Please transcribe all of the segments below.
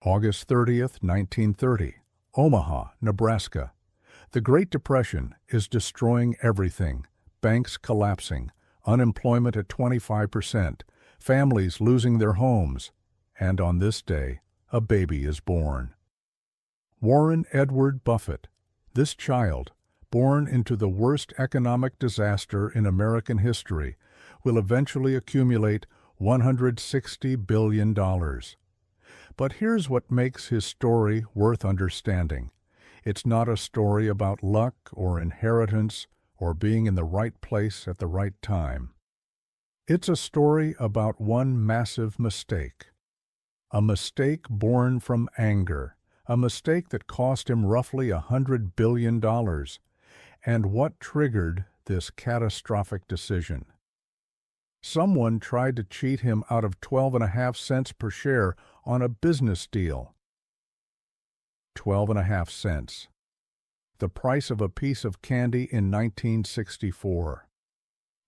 August 30th, 1930, Omaha, Nebraska. The Great Depression is destroying everything. Banks collapsing, unemployment at 25%, families losing their homes. And on this day, a baby is born. Warren Edward Buffett. This child, born into the worst economic disaster in American history, will eventually accumulate $160 billion. But here's what makes his story worth understanding. It's not a story about luck or inheritance or being in the right place at the right time. It's a story about one massive mistake. A mistake born from anger, a mistake that cost him roughly $100 billion. And what triggered this catastrophic decision? Someone tried to cheat him out of 12.5 cents per share on a business deal. 12.5 cents. The price of a piece of candy in 1964.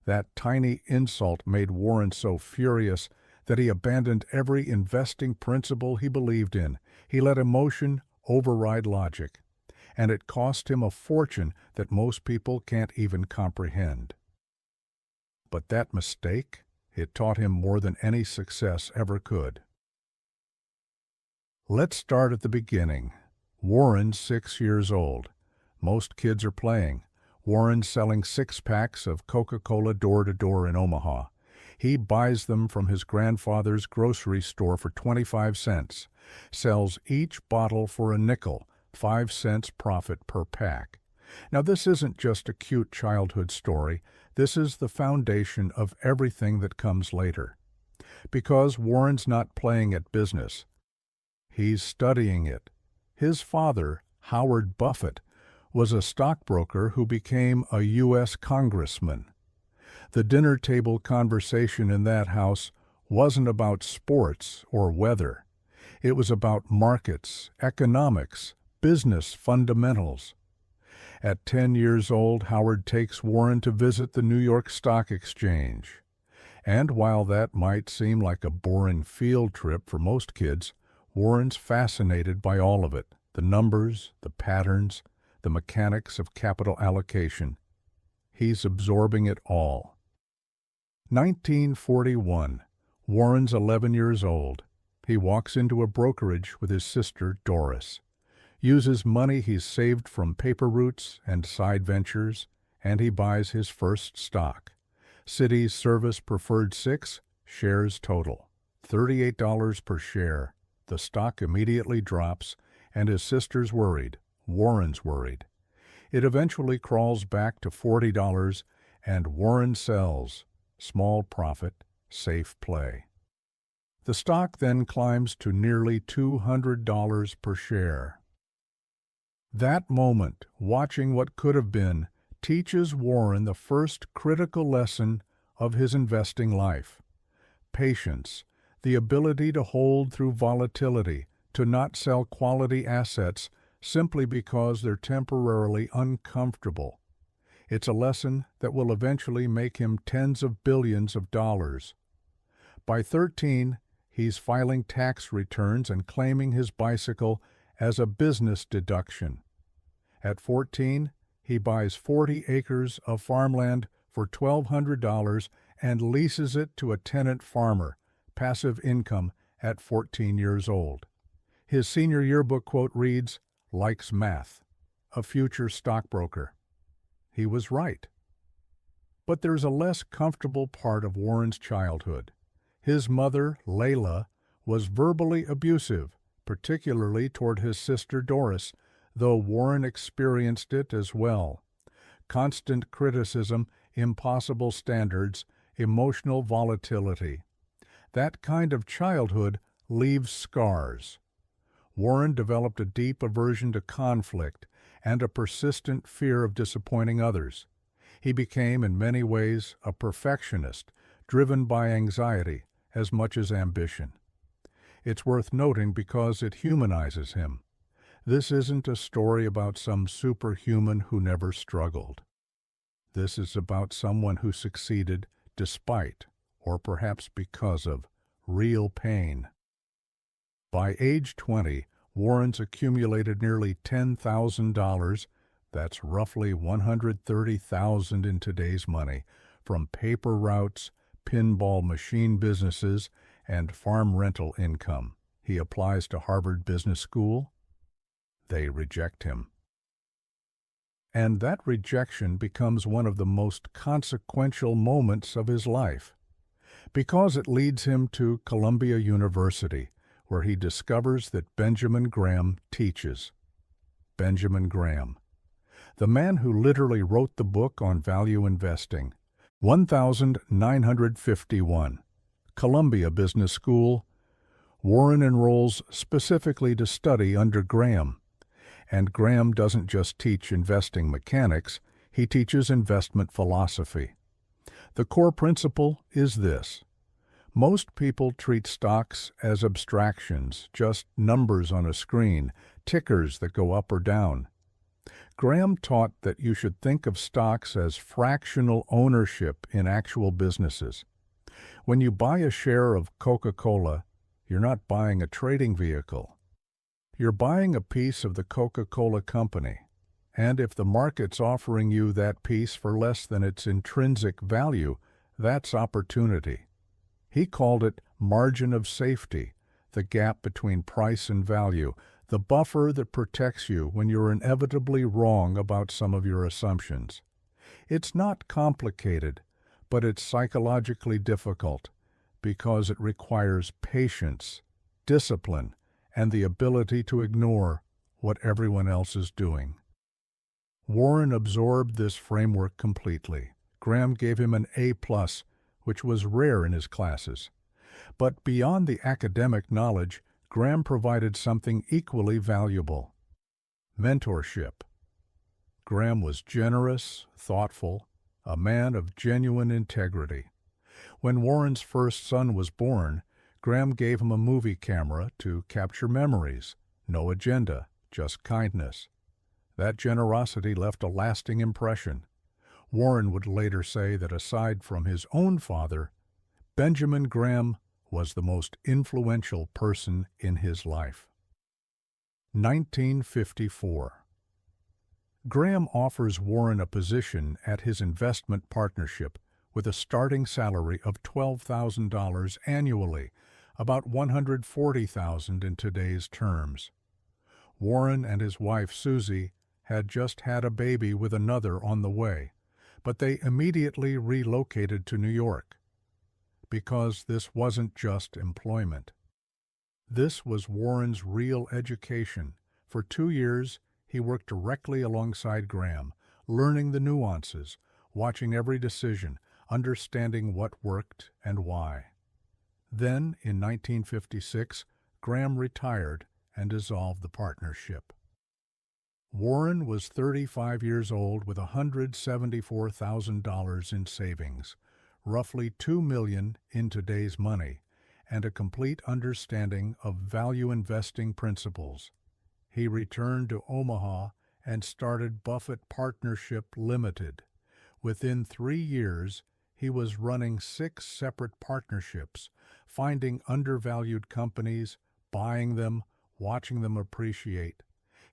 That tiny insult made Warren so furious that he abandoned every investing principle he believed in. He let emotion override logic, and it cost him a fortune that most people can't even comprehend. But that mistake, it taught him more than any success ever could. Let's start at the beginning. Warren's 6 years old. Most kids are playing. Warren's selling 6-packs of Coca-Cola door-to-door in Omaha. He buys them from his grandfather's grocery store for 25 cents, sells each bottle for a nickel, 5 cents profit per pack. Now, this isn't just a cute childhood story. This is the foundation of everything that comes later. Because Warren's not playing at business. He's studying it. His father, Howard Buffett, was a stockbroker who became a U.S. congressman. The dinner table conversation in that house wasn't about sports or weather. It was about markets, economics, business fundamentals. At 10 years old, Howard takes Warren to visit the New York Stock Exchange. And while that might seem like a boring field trip for most kids, Warren's fascinated by all of it, the numbers, the patterns, the mechanics of capital allocation. He's absorbing it all. 1941. Warren's 11 years old. He walks into a brokerage with his sister, Doris. Uses money he's saved from paper routes and side ventures, and he buys his first stock. Citi Service Preferred 6, shares total. $38 per share. The stock immediately drops, and his sister's worried. Warren's worried. It eventually crawls back to $40, and Warren sells. Small profit, safe play. The stock then climbs to nearly $200 per share. That moment, watching what could have been, teaches Warren the first critical lesson of his investing life. Patience, the ability to hold through volatility, to not sell quality assets simply because they're temporarily uncomfortable. It's a lesson that will eventually make him tens of billions of dollars. By 13, he's filing tax returns and claiming his bicycle as a business deduction. At 14, he buys 40 acres of farmland for $1,200 and leases it to a tenant farmer, passive income at 14 years old. His senior yearbook quote reads, "Likes math, a future stockbroker." He was right. But there's a less comfortable part of Warren's childhood. His mother, Layla, was verbally abusive, particularly toward his sister Doris, though Warren experienced it as well. Constant criticism, impossible standards, emotional volatility. That kind of childhood leaves scars. Warren developed a deep aversion to conflict and a persistent fear of disappointing others. He became, in many ways, a perfectionist, driven by anxiety as much as ambition. It's worth noting because it humanizes him. This isn't a story about some superhuman who never struggled. This is about someone who succeeded despite, or perhaps because of, real pain. By age 20, Warren's accumulated nearly $10,000, that's roughly $130,000 in today's money, from paper routes, pinball machine businesses, and farm rental income. He applies to Harvard Business School. They reject him. And that rejection becomes one of the most consequential moments of his life, because it leads him to Columbia University, where he discovers that Benjamin Graham teaches. Benjamin Graham, the man who literally wrote the book on value investing. 1951. Columbia Business School. Warren enrolls specifically to study under Graham. And Graham doesn't just teach investing mechanics, he teaches investment philosophy. The core principle is this: most people treat stocks as abstractions, just numbers on a screen, tickers that go up or down. Graham taught that you should think of stocks as fractional ownership in actual businesses. When you buy a share of Coca-Cola, you're not buying a trading vehicle. You're buying a piece of the Coca-Cola company, and if the market's offering you that piece for less than its intrinsic value, that's opportunity. He called it margin of safety, the gap between price and value, the buffer that protects you when you're inevitably wrong about some of your assumptions. It's not complicated, but it's psychologically difficult because it requires patience, discipline, and the ability to ignore what everyone else is doing. Warren absorbed this framework completely. Graham gave him an A+, which was rare in his classes. But beyond the academic knowledge, Graham provided something equally valuable: mentorship. Graham was generous, thoughtful, a man of genuine integrity. When Warren's first son was born, Graham gave him a movie camera to capture memories. No agenda, just kindness. That generosity left a lasting impression. Warren would later say that aside from his own father, Benjamin Graham was the most influential person in his life. 1954. Graham offers Warren a position at his investment partnership with a starting salary of $12,000 annually, about $140,000 in today's terms. Warren and his wife Susie had just had a baby with another on the way, but they immediately relocated to New York. Because this wasn't just employment. This was Warren's real education. For 2 years, he worked directly alongside Graham, learning the nuances, watching every decision, understanding what worked and why. Then, in 1956, Graham retired and dissolved the partnership. Warren was 35 years old with $174,000 in savings, roughly $2 million in today's money, and a complete understanding of value investing principles. He returned to Omaha and started Buffett Partnership Limited. Within 3 years, he was running 6 separate partnerships, finding undervalued companies, buying them, watching them appreciate.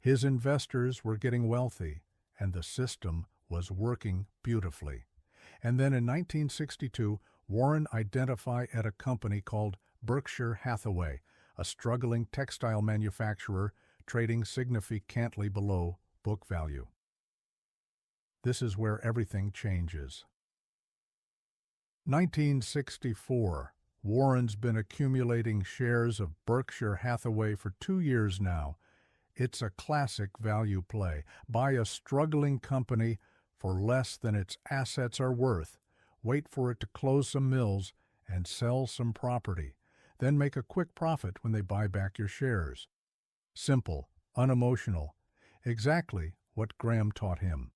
His investors were getting wealthy, and the system was working beautifully. And then in 1962, Warren identified at a company called Berkshire Hathaway, a struggling textile manufacturer trading significantly below book value. This is where everything changes. 1964. Warren's been accumulating shares of Berkshire Hathaway for 2 years now. It's a classic value play. Buy a struggling company for less than its assets are worth, wait for it to close some mills and sell some property, then make a quick profit when they buy back your shares. Simple, unemotional, exactly what Graham taught him.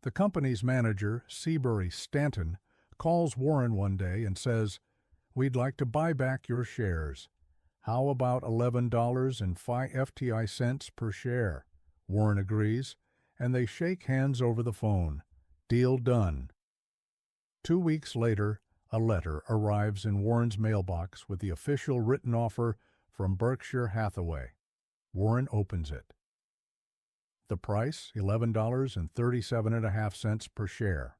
The company's manager, Seabury Stanton, calls Warren one day and says, "We'd like to buy back your shares. How about $11.05 FTI per share?" Warren agrees, and they shake hands over the phone. Deal done. 2 weeks later, a letter arrives in Warren's mailbox with the official written offer from Berkshire Hathaway. Warren opens it. The price, $11.37.5 per share.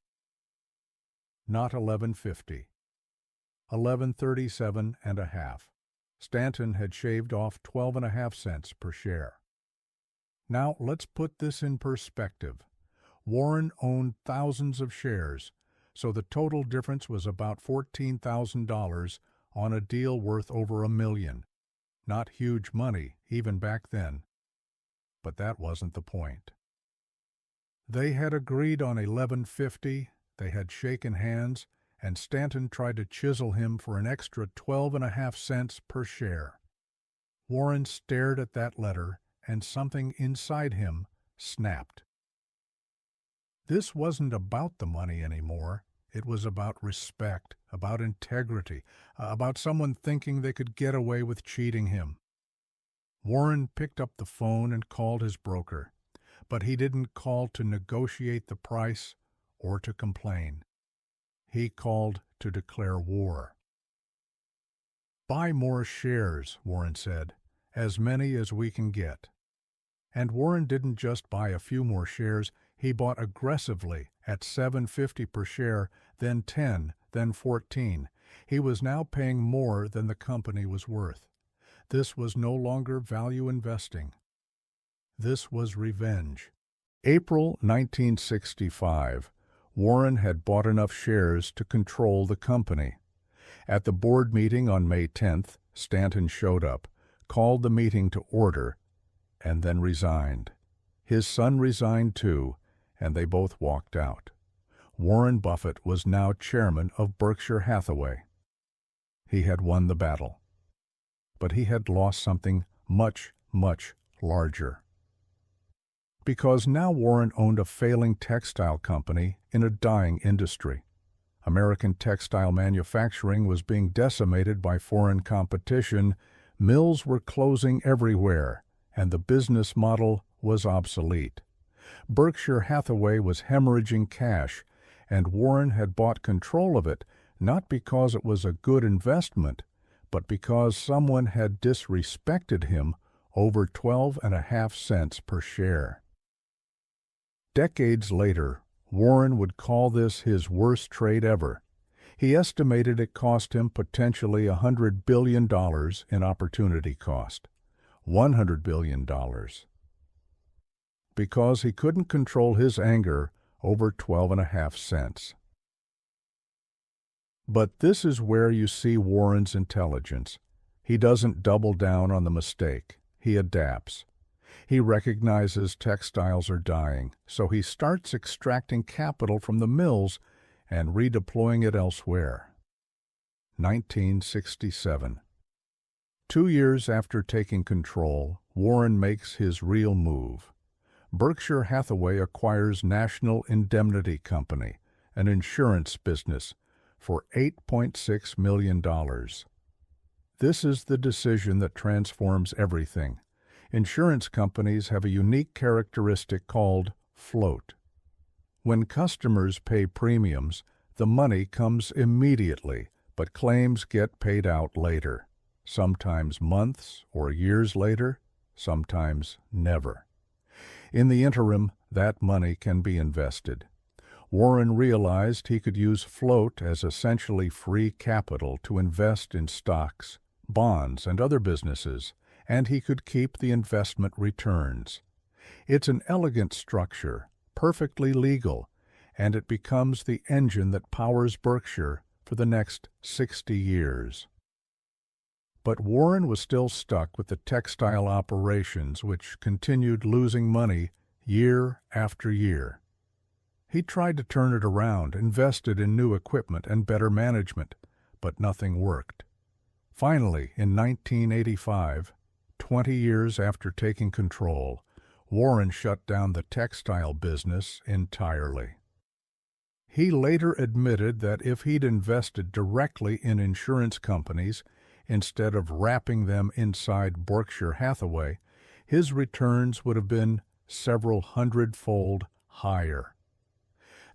Not $11.50. $11.37.5. Stanton had shaved off 12.5 cents per share. Now let's put this in perspective. Warren owned thousands of shares, so the total difference was about $14,000 on a deal worth over $1 million. Not huge money, even back then. But that wasn't the point. They had agreed on $11.50, they had shaken hands, and Stanton tried to chisel him for an extra 12.5 cents per share. Warren stared at that letter, and something inside him snapped. This wasn't about the money anymore. It was about respect, about integrity, about someone thinking they could get away with cheating him. Warren picked up the phone and called his broker, but he didn't call to negotiate the price or to complain. He called to declare war. "Buy more shares," Warren said, "as many as we can get." And Warren didn't just buy a few more shares, he bought aggressively at $7.50 per share, then 10, then 14. He was now paying more than the company was worth. This was no longer value investing. This was revenge. April 1965. Warren had bought enough shares to control the company. At the board meeting on May 10th, Stanton showed up, called the meeting to order, and then resigned. His son resigned too, and they both walked out. Warren Buffett was now chairman of Berkshire Hathaway. He had won the battle. But he had lost something much, much larger. Because now Warren owned a failing textile company in a dying industry. American textile manufacturing was being decimated by foreign competition, mills were closing everywhere, and the business model was obsolete. Berkshire Hathaway was hemorrhaging cash, and Warren had bought control of it not because it was a good investment, but because someone had disrespected him over 12.5 cents per share. Decades later, Warren would call this his worst trade ever. He estimated it cost him potentially $100 billion in opportunity cost. $100 billion. Because he couldn't control his anger over 12.5 cents. But this is where you see Warren's intelligence. He doesn't double down on the mistake. He adapts. He recognizes textiles are dying, so he starts extracting capital from the mills and redeploying it elsewhere. 1967. 2 years after taking control, Warren makes his real move. Berkshire Hathaway acquires National Indemnity Company, an insurance business, for $8.6 million. This is the decision that transforms everything. Insurance companies have a unique characteristic called float. When customers pay premiums, the money comes immediately, but claims get paid out later, sometimes months or years later, sometimes never. In the interim, that money can be invested. Warren realized he could use float as essentially free capital to invest in stocks, bonds, and other businesses, and he could keep the investment returns. It's an elegant structure, perfectly legal, and it becomes the engine that powers Berkshire for the next 60 years. But Warren was still stuck with the textile operations, which continued losing money year after year. He tried to turn it around, invested in new equipment and better management, but nothing worked. Finally, in 1985, 20 years after taking control, Warren shut down the textile business entirely. He later admitted that if he'd invested directly in insurance companies instead of wrapping them inside Berkshire Hathaway, his returns would have been several hundredfold higher.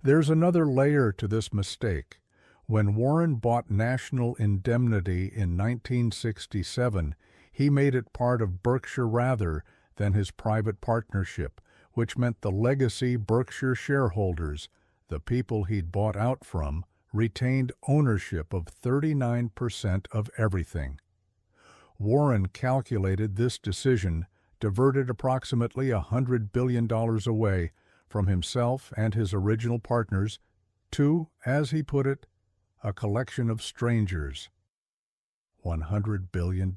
There's another layer to this mistake. When Warren bought National Indemnity in 1967, He made it part of Berkshire rather than his private partnership, which meant the legacy Berkshire shareholders, the people he'd bought out from, retained ownership of 39% of everything. Warren calculated this decision diverted approximately $100 billion away from himself and his original partners to, as he put it, a collection of strangers. $100 billion.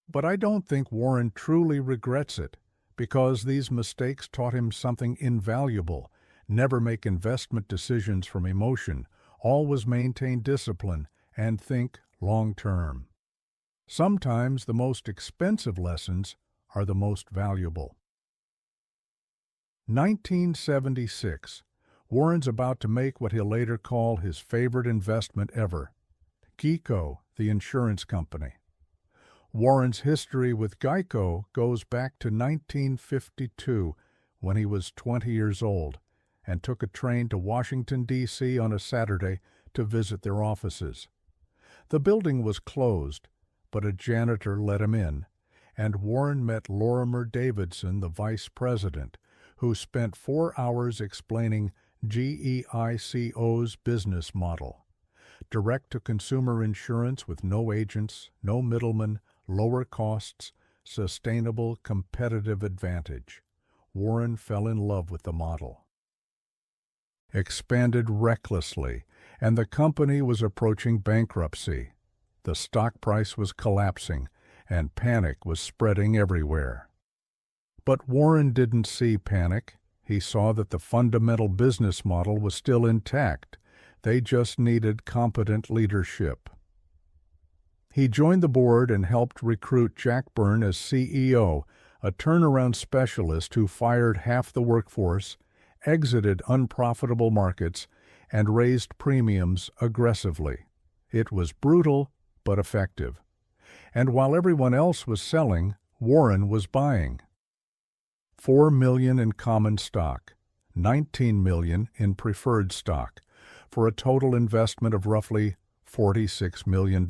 But I don't think Warren truly regrets it, because these mistakes taught him something invaluable. Never make investment decisions from emotion, always maintain discipline, and think long-term. Sometimes the most expensive lessons are the most valuable. 1976. Warren's about to make what he'll later call his favorite investment ever, Geico, the insurance company. Warren's history with Geico goes back to 1952, when he was 20 years old, and took a train to Washington, D.C. on a Saturday to visit their offices. The building was closed, but a janitor let him in, and Warren met Lorimer Davidson, the vice president, who spent 4 hours explaining GEICO's business model. Direct-to-consumer insurance with no agents, no middlemen, lower costs, sustainable competitive advantage. Warren fell in love with the model. Expanded recklessly, and the company was approaching bankruptcy. The stock price was collapsing, and panic was spreading everywhere. But Warren didn't see panic. He saw that the fundamental business model was still intact. They just needed competent leadership. He joined the board and helped recruit Jack Byrne as CEO, a turnaround specialist who fired half the workforce, exited unprofitable markets, and raised premiums aggressively. It was brutal, but effective. And while everyone else was selling, Warren was buying. $4 million in common stock, $19 million in preferred stock, for a total investment of roughly $46 million.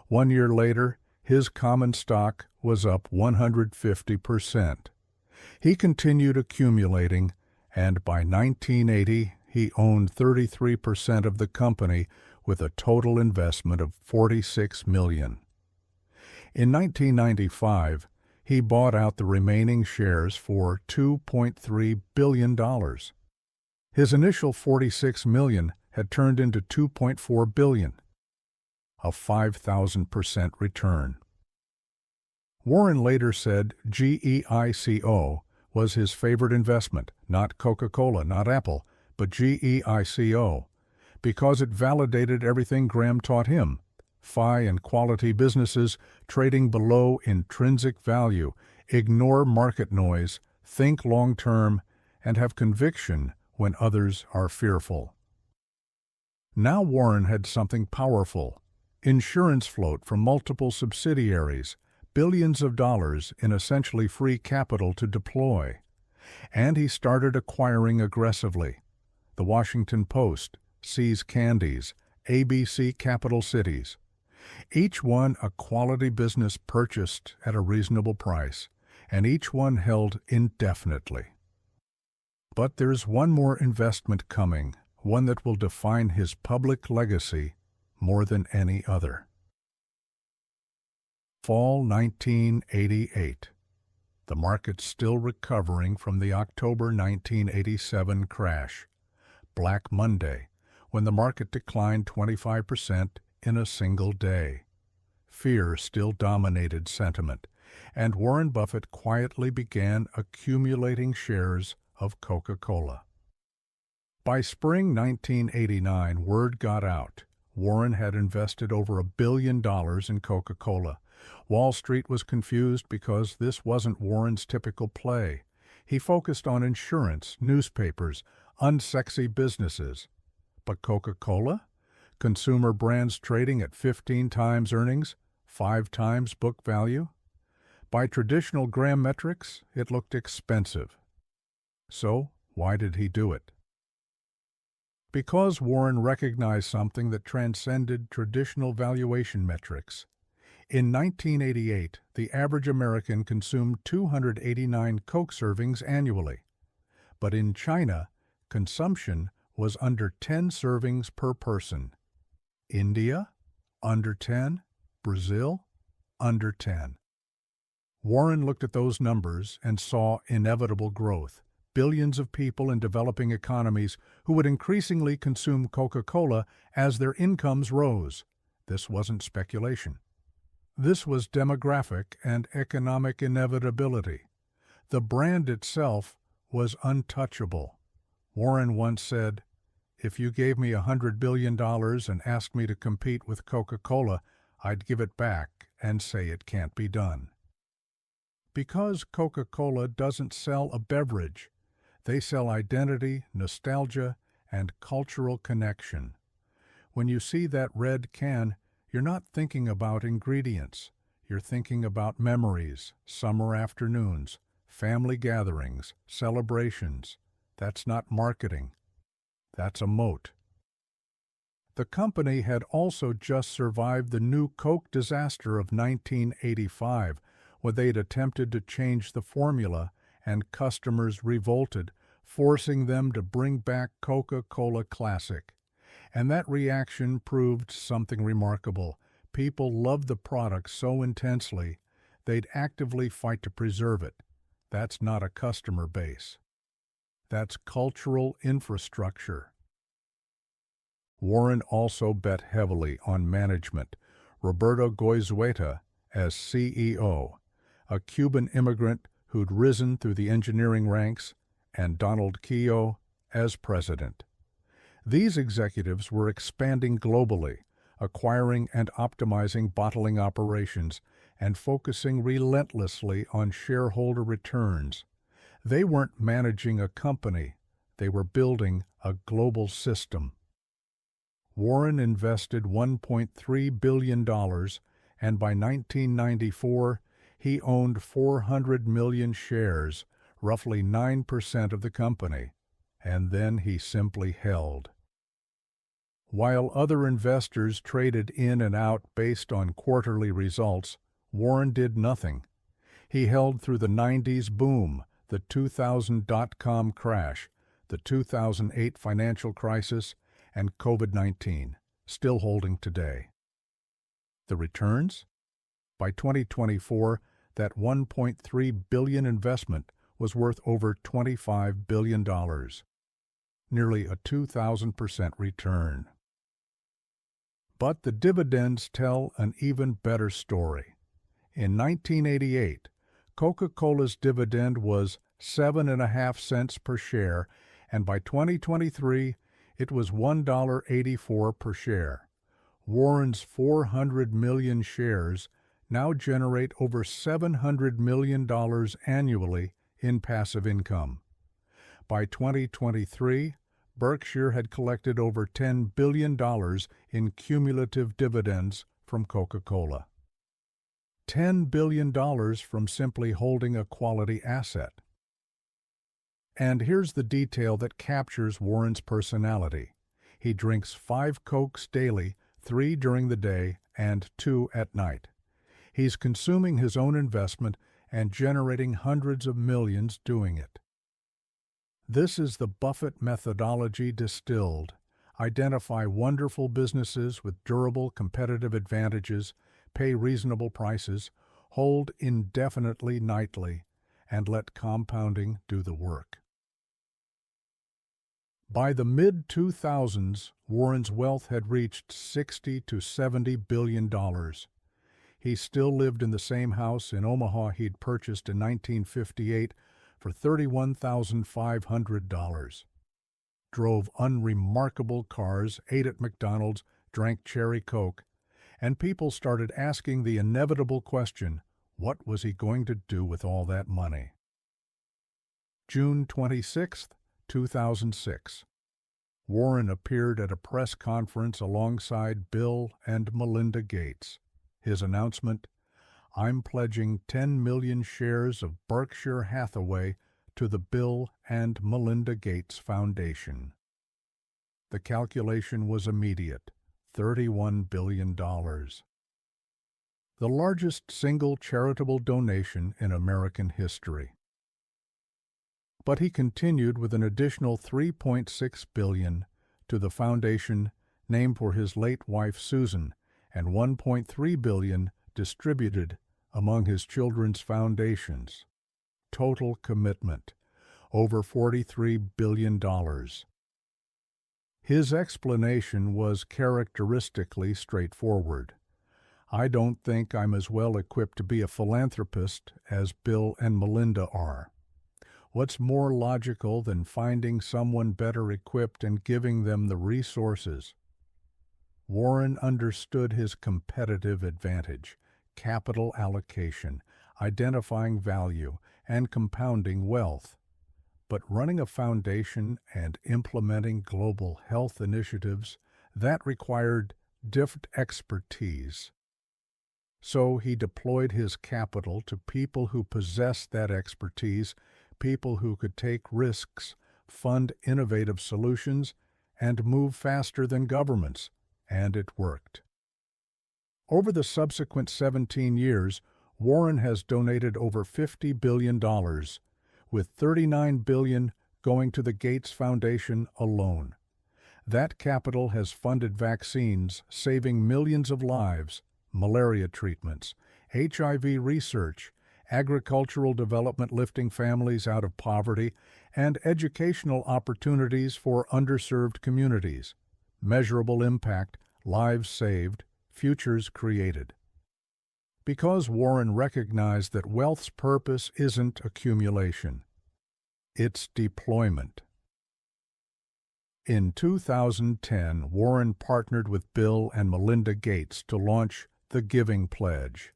1 year later, his common stock was up 150%. He continued accumulating, and by 1980, he owned 33% of the company with a total investment of $46 million. In 1995, he bought out the remaining shares for $2.3 billion. His initial $46 million had turned into $2.4 billion, a 5,000% return. Warren later said GEICO was his favorite investment, not Coca-Cola, not Apple, but GEICO, because it validated everything Graham taught him. FI and quality businesses trading below intrinsic value, ignore market noise, think long-term, and have conviction when others are fearful. Now Warren had something powerful, insurance float from multiple subsidiaries, billions of dollars in essentially free capital to deploy. And he started acquiring aggressively. The Washington Post, See's Candies, ABC Capital Cities. Each one a quality business purchased at a reasonable price, and each one held indefinitely. But there's one more investment coming, one that will define his public legacy more than any other. Fall 1988. The market's still recovering from the October 1987 crash. Black Monday, when the market declined 25% in a single day. Fear still dominated sentiment, and Warren Buffett quietly began accumulating shares of Coca-Cola. By spring 1989, word got out. Warren had invested over $1 billion in Coca-Cola. Wall Street was confused because this wasn't Warren's typical play. He focused on insurance, newspapers, unsexy businesses. But Coca-Cola? Consumer brands trading at 15 times earnings, 5 times book value? By traditional Graham metrics, it looked expensive. So, why did he do it? Because Warren recognized something that transcended traditional valuation metrics: In 1988, the average American consumed 289 Coke servings annually. But in China, consumption was under 10 servings per person. India, under 10. Brazil, under 10. Warren looked at those numbers and saw inevitable growth. Billions of people in developing economies who would increasingly consume Coca-Cola as their incomes rose. This wasn't speculation. This was demographic and economic inevitability. The brand itself was untouchable. Warren once said, "If you gave me $100 billion and asked me to compete with Coca-Cola, I'd give it back and say it can't be done." Because Coca-Cola doesn't sell a beverage, they sell identity, nostalgia, and cultural connection. When you see that red can, you're not thinking about ingredients. You're thinking about memories, summer afternoons, family gatherings, celebrations. That's not marketing. That's a moat. The company had also just survived the new Coke disaster of 1985, when they'd attempted to change the formula and customers revolted, forcing them to bring back Coca-Cola Classic. And that reaction proved something remarkable. People loved the product so intensely, they'd actively fight to preserve it. That's not a customer base. That's cultural infrastructure. Warren also bet heavily on management. Roberto Goizueta as CEO, a Cuban immigrant who'd risen through the engineering ranks, and Donald Keough as president. These executives were expanding globally, acquiring and optimizing bottling operations, and focusing relentlessly on shareholder returns. They weren't managing a company, they were building a global system. Warren invested $1.3 billion, and by 1994, he owned 400 million shares, roughly 9% of the company, and then he simply held. While other investors traded in and out based on quarterly results, Warren did nothing. He held through the 90s boom, the 2000 dot-com crash, the 2008 financial crisis, and COVID-19, still holding today. The returns? By 2024, that $1.3 billion investment was worth over $25 billion, nearly a 2,000% return. But the dividends tell an even better story. In 1988, Coca-Cola's dividend was 7.5 cents per share, and by 2023, it was $1.84 per share. Warren's 400 million shares now generate over $700 million annually in passive income. By 2023, Berkshire had collected over $10 billion in cumulative dividends from Coca-Cola. $10 billion from simply holding a quality asset. And here's the detail that captures Warren's personality. He drinks 5 Cokes daily, 3 during the day and 2 at night. He's consuming his own investment and generating hundreds of millions doing it. This is the Buffett methodology distilled. Identify wonderful businesses with durable competitive advantages, pay reasonable prices, hold indefinitely nightly, and let compounding do the work. By the mid-2000s, Warren's wealth had reached $60 to $70 billion. He still lived in the same house in Omaha he'd purchased in 1958 for $31,500. Drove unremarkable cars, ate at McDonald's, drank cherry Coke, and people started asking the inevitable question, what was he going to do with all that money? June 26, 2006. Warren appeared at a press conference alongside Bill and Melinda Gates. His announcement, "I'm pledging 10 million shares of Berkshire Hathaway to the Bill and Melinda Gates Foundation." The calculation was immediate, $31 billion. the largest single charitable donation in American history. But he continued with an additional $3.6 billion to the foundation named for his late wife Susan, and $1.3 billion distributed among his children's foundations. Total commitment, over $43 billion. His explanation was characteristically straightforward. I don't think I'm as well equipped to be a philanthropist as Bill and Melinda are. What's more logical than finding someone better equipped and giving them the resources? Warren understood his competitive advantage, capital allocation, identifying value, and compounding wealth. But running a foundation and implementing global health initiatives, that required different expertise. So he deployed his capital to people who possessed that expertise, people who could take risks, fund innovative solutions, and move faster than governments, and it worked. Over the subsequent 17 years, Warren has donated over $50 billion, with $39 billion going to the Gates Foundation alone. That capital has funded vaccines, saving millions of lives, malaria treatments, HIV research, agricultural development lifting families out of poverty, and educational opportunities for underserved communities. Measurable impact, lives saved, futures created. Because Warren recognized that wealth's purpose isn't accumulation, it's deployment. In 2010, Warren partnered with Bill and Melinda Gates to launch The Giving Pledge.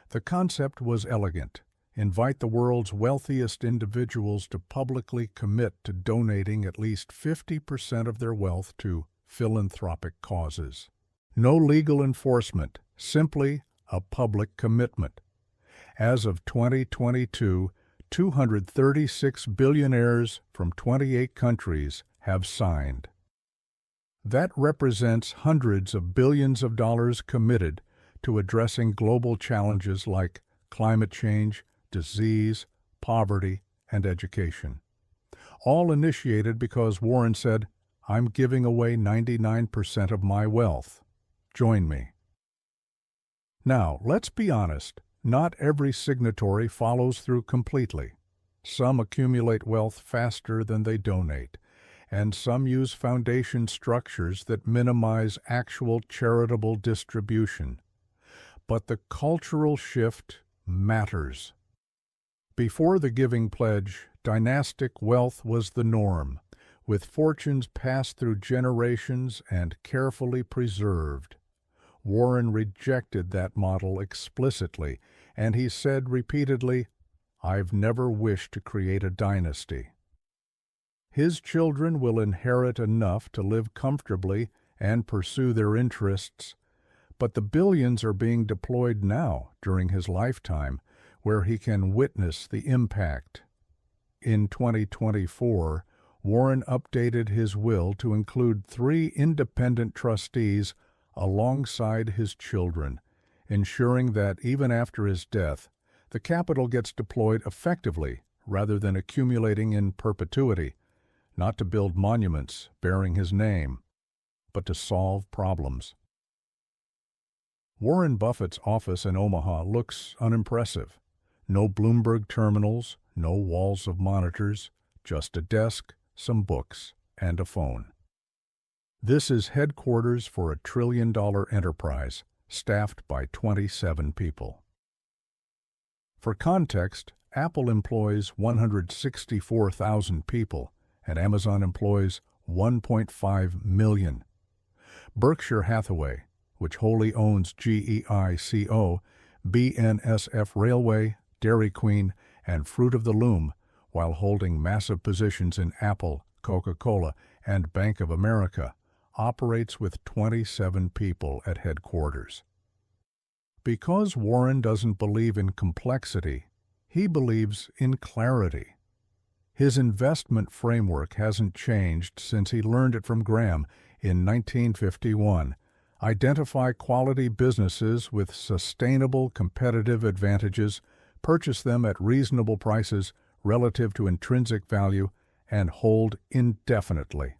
The concept was elegant. Invite the world's wealthiest individuals to publicly commit to donating at least 50% of their wealth to philanthropic causes. No legal enforcement, simply a public commitment. As of 2022, 236 billionaires from 28 countries have signed. That represents hundreds of billions of dollars committed to addressing global challenges like climate change, disease, poverty, and education. All initiated because Warren said, "I'm giving away 99% of my wealth. Join me." Now, let's be honest, not every signatory follows through completely. Some accumulate wealth faster than they donate, and some use foundation structures that minimize actual charitable distribution. But the cultural shift matters. Before the Giving Pledge, dynastic wealth was the norm, with fortunes passed through generations and carefully preserved. Warren rejected that model explicitly, and he said repeatedly, "I've never wished to create a dynasty." His children will inherit enough to live comfortably and pursue their interests, but the billions are being deployed now during his lifetime, where he can witness the impact. In 2024, Warren updated his will to include 3 independent trustees alongside his children, ensuring that even after his death, the capital gets deployed effectively rather than accumulating in perpetuity, not to build monuments bearing his name, but to solve problems. Warren Buffett's office in Omaha looks unimpressive. No Bloomberg terminals, no walls of monitors, just a desk, some books, and a phone. This is headquarters for a trillion-dollar enterprise, staffed by 27 people. For context, Apple employs 164,000 people, and Amazon employs 1.5 million. Berkshire Hathaway, which wholly owns GEICO, BNSF Railway, Dairy Queen, and Fruit of the Loom, while holding massive positions in Apple, Coca-Cola, and Bank of America, operates with 27 people at headquarters. Because Warren doesn't believe in complexity, he believes in clarity. His investment framework hasn't changed since he learned it from Graham in 1951, Identify quality businesses with sustainable competitive advantages, purchase them at reasonable prices relative to intrinsic value, and hold indefinitely.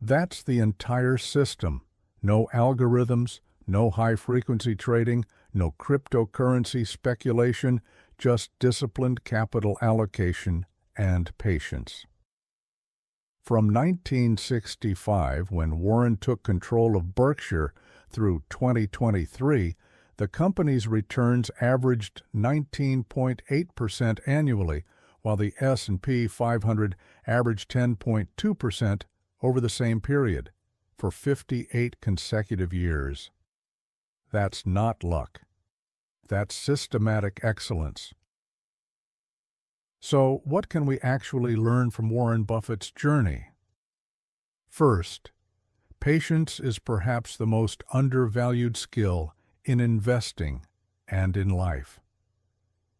That's the entire system. No algorithms, no high-frequency trading, no cryptocurrency speculation, just disciplined capital allocation and patience. From 1965, when Warren took control of Berkshire, through 2023, the company's returns averaged 19.8% annually, while the S&P 500 averaged 10.2% over the same period, for 58 consecutive years. That's not luck. That's systematic excellence. So, what can we actually learn from Warren Buffett's journey? First, patience is perhaps the most undervalued skill in investing and in life.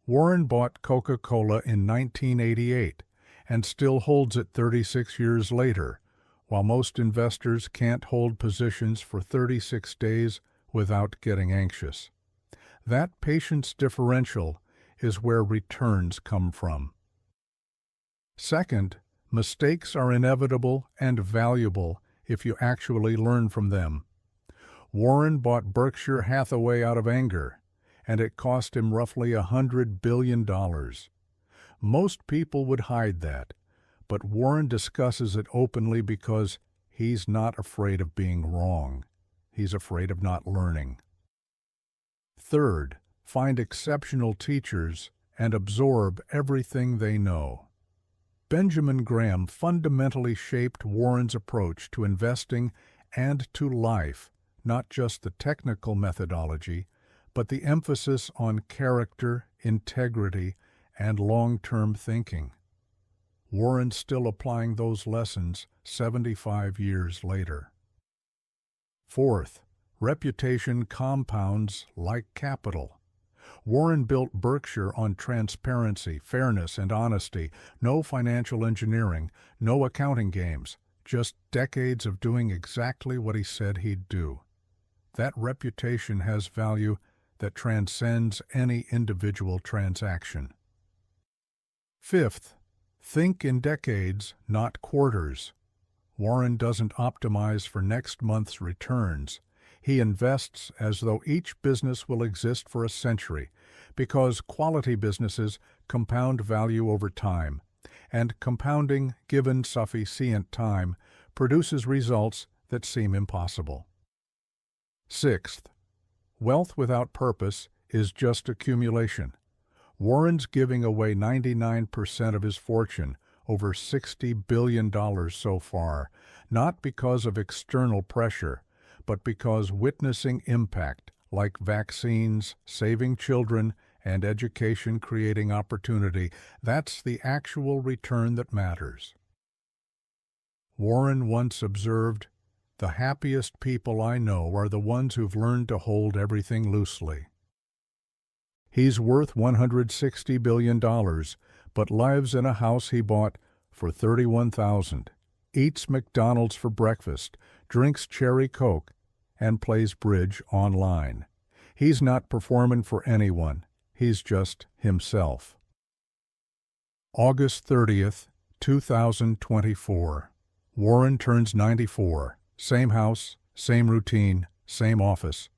Warren bought Coca-Cola in 1988 and still holds it 36 years later, while most investors can't hold positions for 36 days without getting anxious. That patience differential is where returns come from. Second, mistakes are inevitable and valuable if you actually learn from them. Warren bought Berkshire Hathaway out of anger, and it cost him roughly $100 billion. Most people would hide that, but Warren discusses it openly because he's not afraid of being wrong. He's afraid of not learning. Third, find exceptional teachers and absorb everything they know. Benjamin Graham fundamentally shaped Warren's approach to investing and to life, not just the technical methodology, but the emphasis on character, integrity, and long-term thinking. Warren's still applying those lessons 75 years later. Fourth, reputation compounds like capital. Warren built Berkshire on transparency, fairness, and honesty, no financial engineering, no accounting games, just decades of doing exactly what he said he'd do. That reputation has value that transcends any individual transaction. Fifth, think in decades, not quarters. Warren doesn't optimize for next month's returns. He invests as though each business will exist for a century, because quality businesses compound value over time, and compounding, given sufficient time, produces results that seem impossible. Sixth, wealth without purpose is just accumulation. Warren's giving away 99% of his fortune, over $60 billion so far, not because of external pressure, but because witnessing impact, like vaccines, saving children, and education creating opportunity, that's the actual return that matters. Warren once observed, "The happiest people I know are the ones who've learned to hold everything loosely." He's worth $160 billion, but lives in a house he bought for $31,000, eats McDonald's for breakfast, drinks cherry Coke, and plays bridge online. He's not performing for anyone. He's just himself. August 30th, 2024. Warren turns 94. Same house, same routine, same office.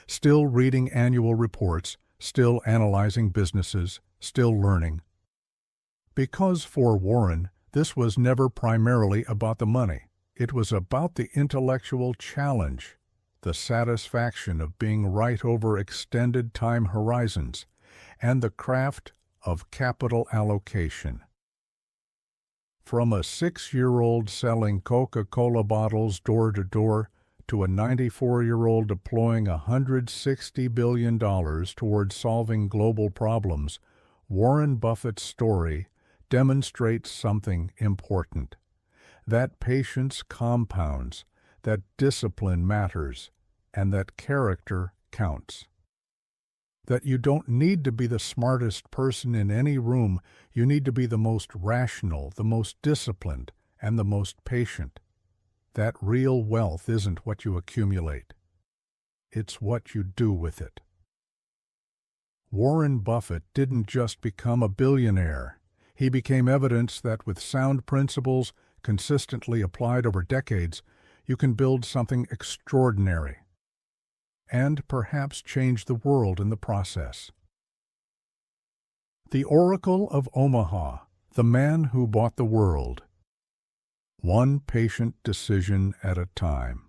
Still reading annual reports, still analyzing businesses, still learning. Because for Warren, this was never primarily about the money. It was about the intellectual challenge, the satisfaction of being right over extended time horizons, and the craft of capital allocation. From a 6-year-old selling Coca-Cola bottles door to door to a 94-year-old deploying $160 billion towards solving global problems, Warren Buffett's story demonstrates something important. That patience compounds, that discipline matters, and that character counts. That you don't need to be the smartest person in any room, you need to be the most rational, the most disciplined, and the most patient. That real wealth isn't what you accumulate. it's what you do with it. Warren Buffett didn't just become a billionaire. He became evidence that with sound principles consistently applied over decades, you can build something extraordinary and perhaps change the world in the process. The Oracle of Omaha, the man who bought the world. One patient decision at a time.